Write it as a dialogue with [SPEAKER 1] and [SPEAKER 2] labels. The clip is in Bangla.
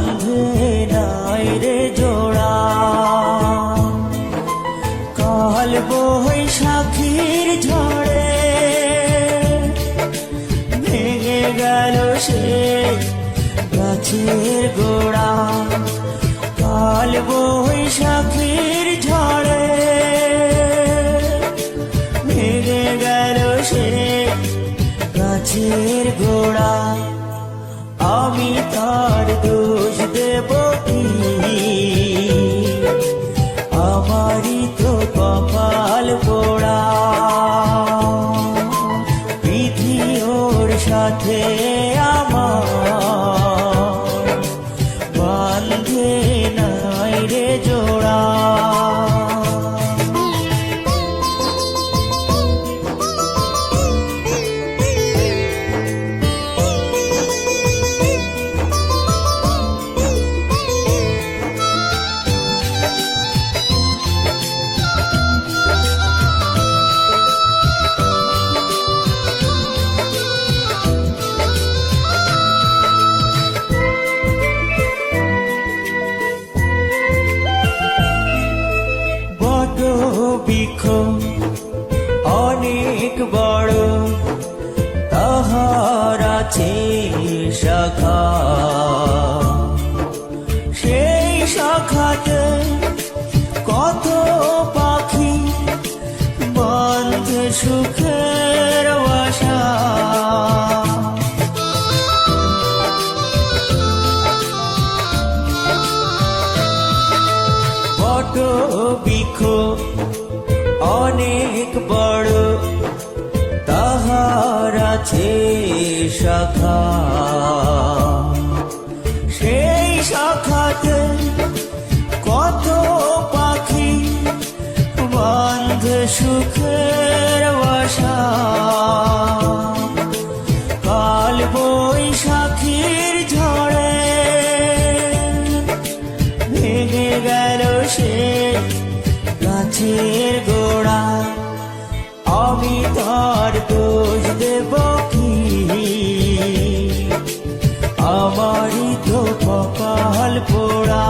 [SPEAKER 1] বাঁধে নাই রে জোড়া। কাল বৈশাখীর ঝড়ে ভেঙে গেল সে গাছের গোড়া। কাল বৈশাখীর ঝড়ে ভেঙে গেল সে গাছের গোড়া। আমি তার দোষ দেব কি? আমারই তো কপাল পোড়া। বিধি ওর সাথে আমার বাঁধে নাই রে জোড়া। বৃক্ষ অনেক বড়, তাহার আছে শাখা। সেই শাখাতে কত পাখি বাঁধে সুখের বাসা। বট বৃক্ষ অনেক বড়, তাহার আছে শাখা। সেই শাখাতে কত পাখি বাঁধে সুখের বাসা। কাল বৈশাখীর ঝড়ে ভেঙে গেল সে গাছের গোড়া। আমি তার দোষ দেব কি? আমারই তো কপাল পোড়া।